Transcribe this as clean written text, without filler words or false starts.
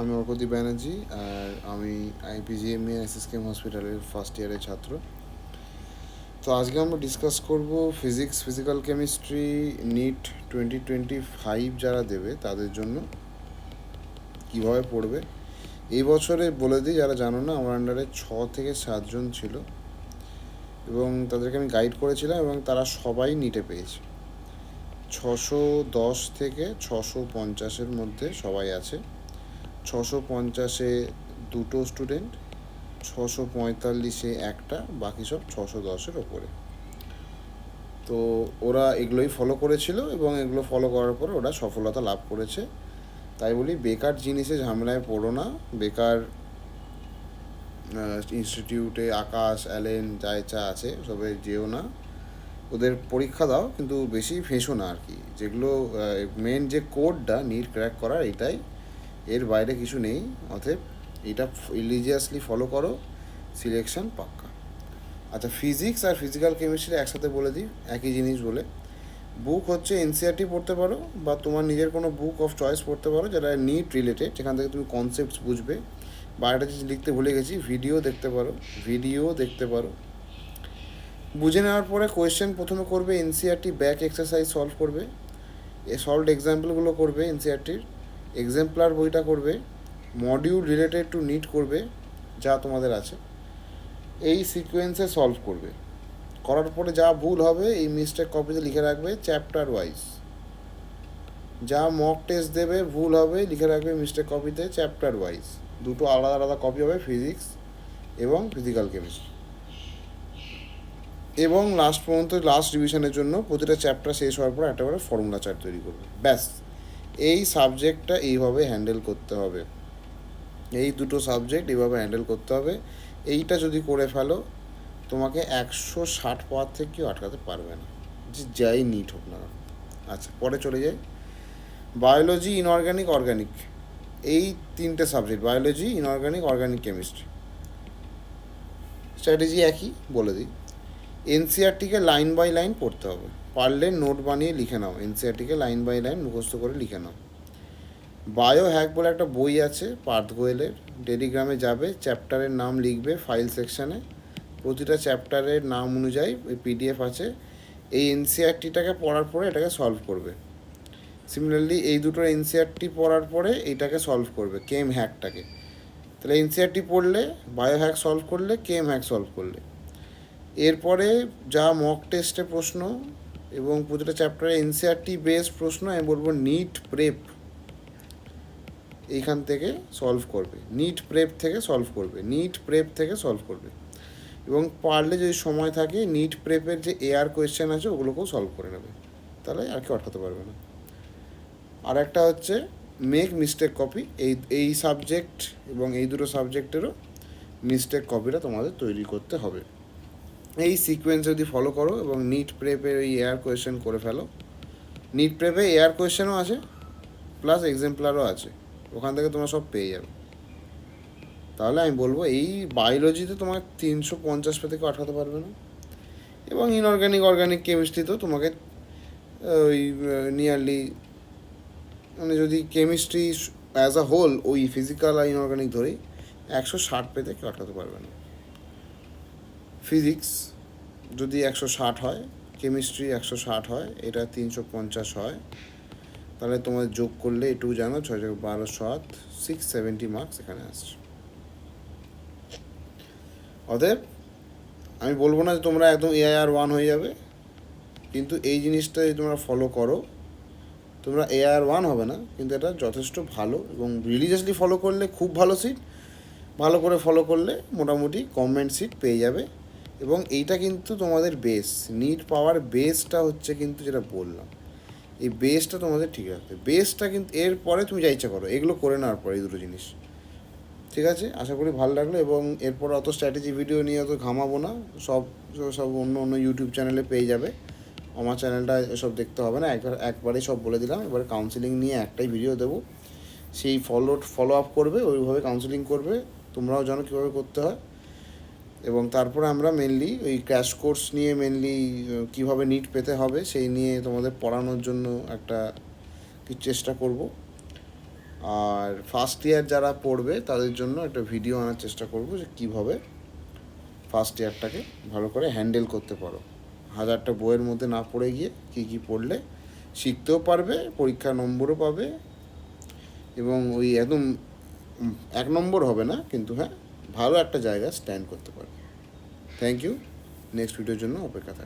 আমি অর্কদীপ ব্যানার্জি, আর আমি আইপিজিএমএ এসএসকেএম হসপিটালের ফার্স্ট ইয়ারের ছাত্র। তো আজকে আমরা ডিসকাস করব ফিজিক্স, ফিজিক্যাল কেমিস্ট্রি, নিট 2025 যারা দেবে তাদের জন্য কীভাবে পড়বে। এই বছরে বলে দিই, যারা জানো না, আমার আন্ডারে 6 থেকে 7 জন ছিল এবং তাদেরকে আমি গাইড করেছিলাম এবং তারা সবাই নিটে পেয়েছে। 610 থেকে 650-এর মধ্যে সবাই আছে। 650-এ 2টো স্টুডেন্ট, 645-এ একটা, বাকি সব 610-এর ওপরে। তো ওরা এগুলোই ফলো করেছিল এবং এগুলো ফলো করার পরে ওরা সফলতা লাভ করেছে। তাই বলি, বেকার জিনিসে ঝামেলায় পড়ো না। বেকার ইনস্টিটিউটে আকাশ, অ্যালেন, যা ইচ্ছা আছে সবে যেও না। ওদের পরীক্ষা দাও, কিন্তু বেশি ফেঁসো না আর কি। যেগুলো মেন যে কোডটা নিট ক্র্যাক করার, এটাই, এর বাইরে কিছু নেই। অতএব এটা রিলিজিয়াসলি ফলো করো, সিলেকশন পাক্কা। আচ্ছা, ফিজিক্স আর ফিজিক্যাল কেমিস্ট্রি একসাথে বলে দিই, একই জিনিস বলে। বুক হচ্ছে এনসিআরটি পড়তে পারো, বা তোমার নিজের কোনো বুক অফ চয়েস পড়তে পারো যেটা নিট রিলেটেড, যেখান থেকে তুমি কনসেপ্টস বুঝবে। বা একটা জিনিস লিখতে ভুলে গেছি, ভিডিও দেখতে পারো। বুঝে নেওয়ার পরে কোয়েশ্চেন প্রথমে করবে এনসিআরটি ব্যাক এক্সারসাইজ সলভ করবে, সলভড এক্সাম্পলগুলো করবে এনসিআরটির, এক্সাম্পলার বইটা করবে, মডিউল রিলেটেড টু নিট করবে যা তোমাদের আছে, এই সিকোয়েন্সে সলভ করবে। করার পরে যা ভুল হবে এই মিস্টেক কপিতে লিখে রাখবে চ্যাপ্টার ওয়াইজ। যা মক টেস্ট দেবে ভুল হবে লিখে রাখবে মিস্টেক কপিতে চ্যাপ্টার ওয়াইজ। দুটো আলাদা আলাদা কপি হবে, ফিজিক্স এবং ফিজিক্যাল কেমিস্ট্রি। এবং লাস্ট পর্যন্ত লাস্ট রিভিশনের জন্য প্রতিটা চ্যাপ্টার শেষ হওয়ার পর একটা করে ফর্মুলা চার্ট তৈরি করবে। ব্যাস, এই সাবজেক্টটা এইভাবে হ্যান্ডেল করতে হবে। এই দুটো সাবজেক্ট এইভাবে হ্যান্ডেল করতে হবে। এইটা যদি করে ফেলো, তোমাকে 160 পাওয়ার থেকে কেউ আটকাতে পারবে না, যে যাই নিট হোক না। আচ্ছা, পরে চলে যাই। বায়োলজি, ইনঅর্গ্যানিক, অর্গ্যানিক, এই তিনটে subject, biology, inorganic, organic chemistry. Strategy একই, বলে দিই। এনসিআরটিকে লাইন বাই লাইন পড়তে হবে, পারলে নোট বানিয়ে লিখে নাও। এনসিআরটিকে লাইন বাই লাইন মুখস্থ করে লিখে নাও। বায়ো হ্যাক বলে একটা বই আছে পার্থ গোয়েলের, টেলিগ্রামে যাবে, চ্যাপ্টারের নাম লিখবে ফাইল সেকশানে, প্রতিটা চ্যাপ্টারের নাম অনুযায়ী ওই পিডিএফ আছে। এই এনসিআরটিটাকে পড়ার পরে এটাকে সলভ করবে। সিমিলারলি এই দুটো এনসিআরটি পড়ার পরে এইটাকে সলভ করবে, কেম হ্যাকটাকে। তাহলে এনসিআরটি পড়লে, বায়ো হ্যাক সলভ করলে, কেম হ্যাক সলভ করলে, এরপরে যা মক টেস্টে প্রশ্ন এবং প্রতিটা চ্যাপ্টারে এনসিআরটি বেস প্রশ্ন, আমি বলবো নিট প্রেপ এইখান থেকে সলভ করবে, নিট প্রেপ থেকে সলভ করবে। এবং পারলে যদি সময় থাকে, নিট প্রেপের যে এআর কোয়েশ্চেন আছে ওগুলোকেও সলভ করে নেবে, তাহলে আর কি আটকাতে পারবে না। আর একটা হচ্ছে মেক মিস্টেক কপি। এই সাবজেক্ট এবং এই দুটো সাবজেক্টেরও মিস্টেক কপিটা তোমাদের তৈরি করতে হবে। এই সিকোয়েন্স যদি ফলো করো এবং নিট প্রেপের এই এআর কোয়েশ্চেন করে ফেলো, নিট প্রেপে এআর কোয়েশ্চেনও আছে প্লাস এক্সাম্পলারও আছে, ওখান থেকে তোমরা সব পেয়ে যাবে। তাহলে আমি বলবো এই বায়োলজিতে তোমার 350 থেকে আটকাতে পারবে না। এবং ইনঅর্গ্যানিক, অর্গ্যানিক কেমিস্ট্রিতেও তোমাকে ওই নিয়ারলি, মানে যদি কেমিস্ট্রি অ্যাজ আ হোল ওই ফিজিক্যাল আর ইনঅর্গ্যানিক ধরেই 160 পেতে কেউ আটকাতে পারবে না। ফিজিক্স যদি 160 হয়, কেমিস্ট্রি 160 হয়, এটা 350 হয়, তাহলে তোমার যোগ করলে এটুকু জানো 6 7 670 মার্কস এখানে আসছে। অতএব আমি বলবো না যে তোমরা একদম এআইআর 1 হয়ে যাবে, কিন্তু এই জিনিসটা যদি তোমরা ফলো করো, তোমরা এআইআর 1 হবে না, কিন্তু এটা যথেষ্ট ভালো। এবং রিলিজিয়াসলি ফলো করলে খুব ভালো সিট, ভালো করে ফলো করলে মোটামুটি গভর্নমেন্ট সিট পেয়ে যাবে। এবং এইটা কিন্তু তোমাদের বেস, নিট পাওয়ার বেসটা হচ্ছে কিন্তু যেটা বললাম, এই বেসটা তোমাদের ঠিক রাখতে, বেসটা কিন্তু এরপরে তুমি যা ইচ্ছা করো, এগুলো করে নেওয়ার পরে এই দুটো জিনিস। ঠিক আছে, আশা করি ভালো লাগলো। এবং এরপর অত স্ট্র্যাটেজি ভিডিও নিয়ে অত ঘামাবো না, সব সব অন্য ইউটিউব চ্যানেলে পেয়ে যাবে। আমার চ্যানেলটা এসব দেখতে হবে না, একবারেই সব বলে দিলাম। এবারে কাউন্সিলিং নিয়ে একটাই ভিডিও দেবো, সেই ফলো আপ করবে, ওইভাবে কাউন্সিলিং করবে, তোমরাও জানো কীভাবে করতে হয়। এবং তারপরে আমরা মেনলি ওই ক্র্যাশ কোর্স নিয়ে, মেনলি কীভাবে নিট পেতে হবে সেই নিয়ে তোমাদের পড়ানোর জন্য একটা চেষ্টা করব। আর ফার্স্ট ইয়ার যারা পড়বে তাদের জন্য একটা ভিডিও আনার চেষ্টা করব যে কীভাবে ফার্স্ট ইয়ারটাকে ভালো করে হ্যান্ডেল করতে পারো, 1000টা বইয়ের মধ্যে না পড়ে গিয়ে কী পড়লে শিখতেও পারবে, পরীক্ষা নম্বরও পাবে, এবং ওই একদম 1 নম্বর হবে না, কিন্তু হ্যাঁ ভালো একটা জায়গা স্ট্যান্ড করতে পারবে। Thank you. নেক্সট ভিডিওর জন্য অপেক্ষা থাকবে।